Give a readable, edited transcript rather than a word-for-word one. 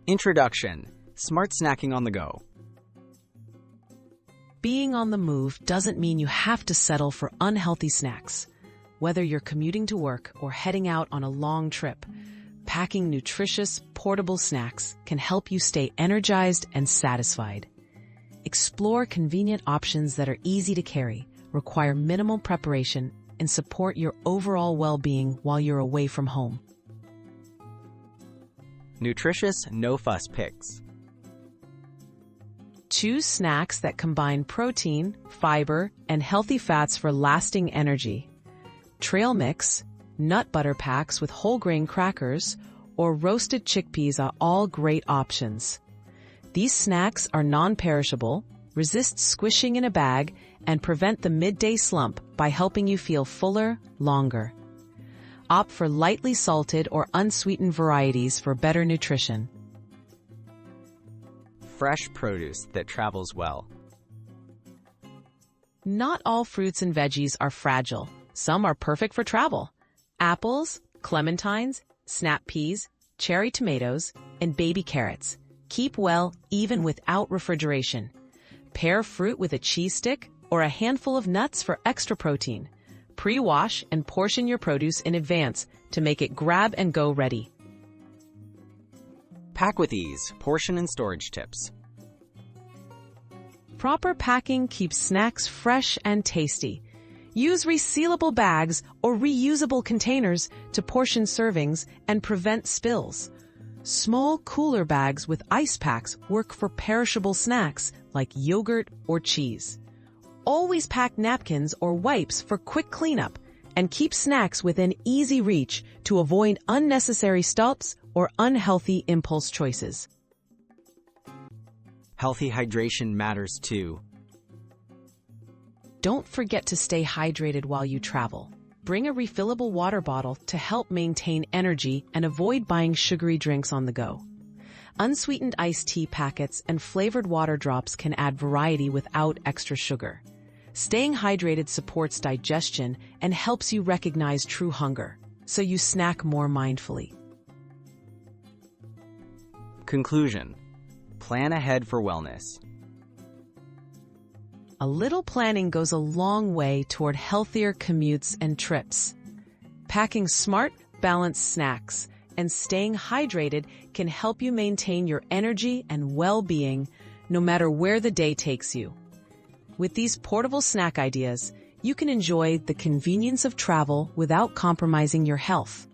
Introduction: Smart snacking on the go. Being on the move doesn't mean you have to settle for unhealthy snacks. Whether you're commuting to work or heading out on a long trip, packing nutritious, portable snacks can help you stay energized and satisfied. Explore convenient options that are easy to carry, require minimal preparation, and support your overall well-being while you're away from home. Nutritious, no-fuss picks. Choose snacks that combine protein, fiber, and healthy fats for lasting energy. Trail mix, nut butter packs with whole grain crackers, or roasted chickpeas are all great options. These snacks are non-perishable, resist squishing in a bag, and prevent the midday slump by helping you feel fuller longer. Opt for lightly salted or unsweetened varieties for better nutrition. Fresh produce that travels well. Not all fruits and veggies are fragile. Some are perfect for travel. Apples, clementines, snap peas, cherry tomatoes, and baby carrots keep well even without refrigeration. Pair fruit with a cheese stick or a handful of nuts for extra protein. Pre-wash and portion your produce in advance to make it grab-and-go ready. Pack with ease, portion and storage tips. Proper packing keeps snacks fresh and tasty. Use resealable bags or reusable containers to portion servings and prevent spills. Small cooler bags with ice packs work for perishable snacks like yogurt or cheese. Always pack napkins or wipes for quick cleanup and keep snacks within easy reach to avoid unnecessary stops or unhealthy impulse choices. Healthy hydration matters too. Don't forget to stay hydrated while you travel. Bring a refillable water bottle to help maintain energy and avoid buying sugary drinks on the go. Unsweetened iced tea packets and flavored water drops can add variety without extra sugar. Staying hydrated supports digestion and helps you recognize true hunger, so you snack more mindfully. Conclusion: Plan ahead for wellness. A little planning goes a long way toward healthier commutes and trips. Packing smart, balanced snacks and staying hydrated can help you maintain your energy and well-being no matter where the day takes you. With these portable snack ideas, you can enjoy the convenience of travel without compromising your health.